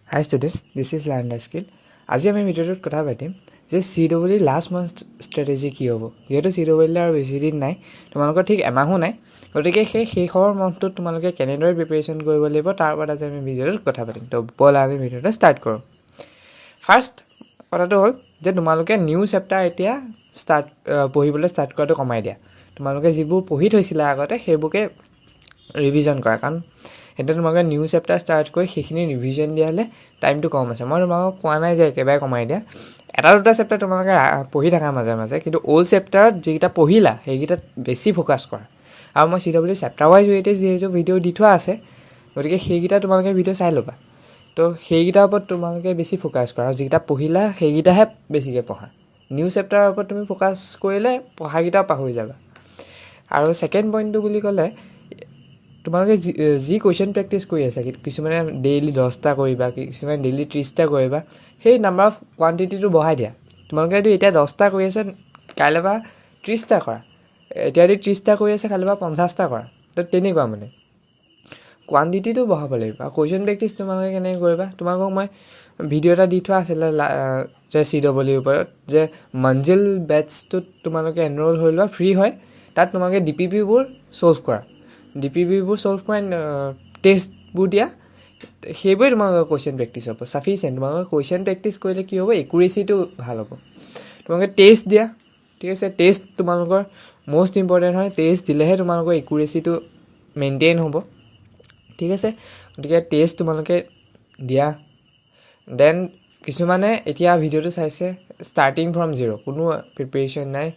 Hi students, this is Learner Skill. আজি আমি ভিডিঅ'টোত কথা পাতিম যে CW লাষ্ট মান্থ ষ্ট্ৰেটেজি কি হ'ব। যেহেতু CW আৰু বেছি দিন নাই, তোমালোকৰ ঠিক এমাহো নাই, গতিকে শেষৰ মান্থটোত তোমালোকে কেনেদৰে প্ৰিপেৰেশ্যন কৰিব লাগিব তাৰ ওপৰত আজি আমি ভিডিঅ'টোত কথা পাতিম। তো ব'লা আমি ভিডিঅ'টো ষ্টাৰ্ট কৰোঁ। ফাৰ্ষ্ট কথাটো হ'ল যে তোমালোকে নিউ চেপ্টাৰ এতিয়া পঢ়িবলৈ ষ্টাৰ্ট কৰাটো কমাই দিয়া। তোমালোকে যিবোৰ পঢ়ি থৈছিলা আগতে সেইবোৰকে ৰিভিজন কৰা, কাৰণ এতিয়া তোমালোকে নিউ চেপ্টাৰ ষ্টাৰ্ট কৰি সেইখিনি ৰিভিজন দিয়া হ'লে টাইমটো কম আছে। মই তোমালোকক কোৱা নাই যে একেবাৰে কমাই দিয়া, এটা দুটা চেপ্টাৰ তোমালোকে পঢ়ি থাকা মাজে মাজে, কিন্তু অল্ড চেপ্টাৰত যিকেইটা পঢ়িলা সেইকেইটাত বেছি ফ'কাছ কৰা। আৰু মই CW চেপ্টাৰ ৱাইজ ৱেইটেজ যিহেতু ভিডিঅ' দি থোৱা আছে, গতিকে সেইকেইটা তোমালোকে ভিডিঅ' চাই ল'বা। তো সেইকেইটাৰ ওপৰত তোমালোকে বেছি ফ'কাছ কৰা, আৰু যিকেইটা পঢ়িলা সেইকেইটাহে বেছিকৈ পঢ়া। নিউ চেপ্টাৰৰ ওপৰত তুমি ফ'কাছ কৰিলে পঢ়াকেইটাও পাহৰি যাবা। আৰু ছেকেণ্ড পইণ্টটো বুলি ক'লে তোমালোকে যি কুৱেশ্যন প্ৰেক্টিছ কৰি আছা, কিছুমানে ডেইলি 10টা কৰিবা, কিছুমানে ডেইলি 30টা কৰিবা, সেই নাম্বাৰ অফ কোৱান্টিটিটো বঢ়াই দিয়া। তোমালোকে যদি এতিয়া 10টা কৰি আছে, কাইলৈ পৰা 30টা কৰা। এতিয়া যদি 30টা কৰি আছে, কাইলৈ পৰা 50টা কৰা। তো তেনেকুৱা মানে কোৱান্টিটিটো বঢ়াব লাগিব। আৰু কুৱেশ্যন প্ৰেক্টিছ তোমালোকে কেনেকৈ কৰিবা, তোমালোকক মই ভিডিঅ' এটা দি থোৱা আছিলে যে CWৰ ওপৰত, যে মঞ্জিল বেটছটোত তোমালোকে এনৰল হৈ লোৱা, ফ্ৰী হয়। তাত তোমালোকে DPPবোৰ ছ'ল্ভ কৰা, DPPবোৰ ছ'ল্ভ কৰা, টেষ্টবোৰ দিয়া, সেইবোৰে তোমালোকৰ কুৱেশ্যন প্ৰেক্টিছ হ'ব ছাফিচিয়েণ্ট। তোমালোকে কুৱেশ্যন প্ৰেক্টিছ কৰিলে কি হ'ব, একুৰেচিটো ভাল হ'ব। তোমালোকে টেষ্ট দিয়া, ঠিক আছে। টেষ্ট তোমালোকৰ মষ্ট ইম্পৰ্টেণ্ট হয়। টেষ্ট দিলেহে তোমালোকৰ একুৰেচিটো মেইনটেইন হ'ব, ঠিক আছে। গতিকে টেষ্ট তোমালোকে দিয়া। দেন কিছুমানে এতিয়া ভিডিঅ'টো চাইছে ষ্টাৰ্টিং ফ্ৰম জিৰ', কোনো প্ৰিপেৰেশ্যন নাই,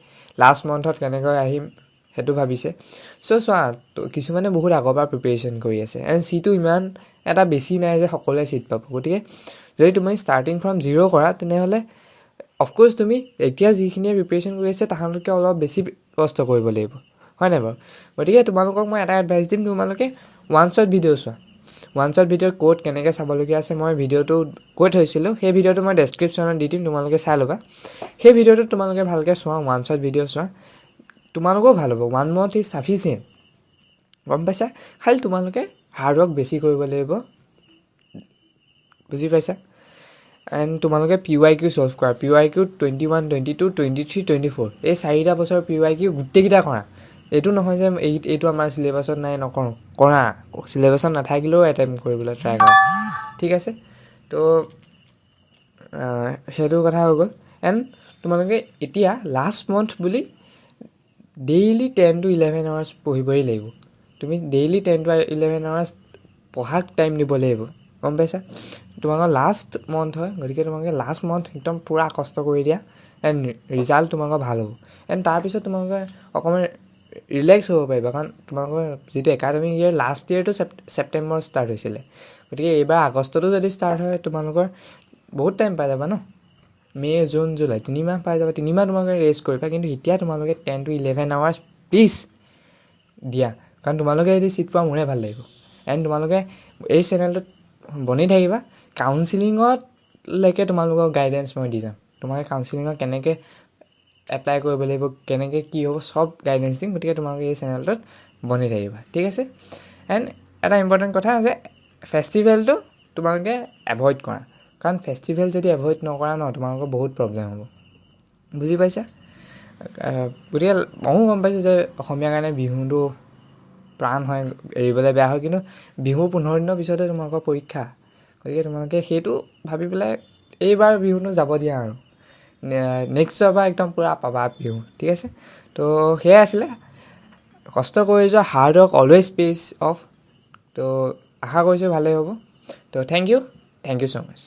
লাষ্ট মান্থত কেনেকৈ আহিম সেইটো ভাবিছে। চোৱা, কিছুমানে বহুত আগৰ পৰা প্ৰিপেৰেশ্যন কৰি আছে, এণ্ড চিটো ইমান এটা বেছি নাই যে সকলোৱে চিট পাব। গতিকে যদি তুমি ষ্টাৰ্টিং ফ্ৰম জিৰ' কৰা, তেনেহ'লে অফক'ৰ্ছ তুমি এতিয়া যিখিনিয়ে প্ৰিপেৰেশ্যন কৰি আছে তাহাঁততকৈ অলপ বেছি কষ্ট কৰিব লাগিব, হয় নাই বাৰু। গতিকে তোমালোকক মই এটা এডভাইচ দিম, তোমালোকে ওৱান শ্বট ভিডিঅ' চোৱা। ওৱান শ্বট ভিডিঅ'ৰ ক'ত কেনেকৈ চাবলগীয়া আছে মই ভিডিঅ'টো কৈ থৈছিলোঁ, সেই ভিডিঅ'টো মই ডেছক্ৰিপশ্যনত দি দিম, তোমালোকে চাই ল'বা। সেই ভিডিঅ'টোত তোমালোকে ভালকৈ চোৱা, ওৱান শ্বট ভিডিঅ' চোৱা, তোমালোকৰো ভাল হ'ব। 1 month ইজ ছাফিচিয়েণ্ট, গম পাইছা। খালি তোমালোকে হাৰ্ডৱৰ্ক বেছি কৰিব লাগিব, বুজি পাইছা। এণ্ড তোমালোকে PYQ ছল্ভ কৰা। PYQ 21, 22, 23, 24 এই 4টা বছৰ PYQ গোটেইকেইটা কৰা। এইটো নহয় যে এইটো আমাৰ চিলেবাছত নাই নকৰোঁ, কৰা। চিলেবাছত নাথাকিলেও এটেম্প কৰিবলৈ ট্ৰাই কৰা, ঠিক আছে। তো সেইটো কথা হৈ গ'ল। এণ্ড তোমালোকে এতিয়া লাষ্ট মান্থ বুলি ডেইলি 10 to 11 hours পঢ়িবই লাগিব। তুমি ডেইলি 10 to 11 hours পঢ়াক টাইম দিব লাগিব, গম পাইছা। তোমালোকৰ লাষ্ট মান্থ হয়, গতিকে তোমালোকে লাষ্ট মান্থ একদম পূৰা কষ্ট কৰি দিয়া, এণ্ড ৰিজাল্ট তোমালোকৰ ভাল হ'ব। এণ্ড তাৰপিছত তোমালোকে অকণমান ৰিলেক্স হ'ব পাৰিবা, কাৰণ তোমালোকৰ যিটো একাডেমিক ইয়েৰ লাষ্ট ইয়েৰটো ছেপ্টেম্বৰত ষ্টাৰ্ট হৈছিলে, গতিকে এইবাৰ আগষ্টতো যদি ষ্টাৰ্ট হয় তোমালোকৰ বহুত টাইম পাই যাবা ন। মে', জুন, জুলাই 3 মাহ পাই যাবা। 3 মাহ তোমালোকে ৰেষ্ট কৰিবা, কিন্তু এতিয়া তোমালোকে 10 to 11 hours প্লিজ দিয়া, কাৰণ তোমালোকে যদি চিট পোৱা মোৰে ভাল লাগিব। এণ্ড তোমালোকে এই চেনেলটোত বনি থাকিবা। কাউন্সিলিঙতলৈকে তোমালোকক গাইডেঞ্চ মই দি যাম। তোমালোকে কাউন্সিলিঙত কেনেকৈ এপ্লাই কৰিব লাগিব, কেনেকৈ কি হ'ব, চব গাইডেঞ্চ দিম। গতিকে তোমালোকে এই চেনেলটোত বনি থাকিবা, ঠিক আছে। এণ্ড এটা ইম্পৰ্টেণ্ট কথা যে ফেষ্টিভেলটো তোমালোকে এভইড কৰা, কাৰণ ফেষ্টিভেল যদি এভইড নকৰা ন, তোমালোকৰ বহুত প্ৰব্লেম হ'ব, বুজি পাইছা। গতিকে ময়ো গম পাইছোঁ যে অসমীয়াৰ কাৰণে বিহুটো প্ৰাণ হয়, এৰিবলৈ বেয়া হয়, কিন্তু বিহু 15 দিনৰ পিছতে তোমালোকৰ পৰীক্ষা। গতিকে তোমালোকে সেইটো ভাবি পেলাই এইবাৰ বিহুটো যাব দিয়া, আৰু নেক্সটৰ পৰা একদম পূৰা পাবা বিহু, ঠিক আছে। তো সেয়াই আছিলে, কষ্ট কৰি যোৱা, hard work always page of. তো আশা কৰিছোঁ ভালেই হ'ব। তো থেংক ইউ ছ' মাছ।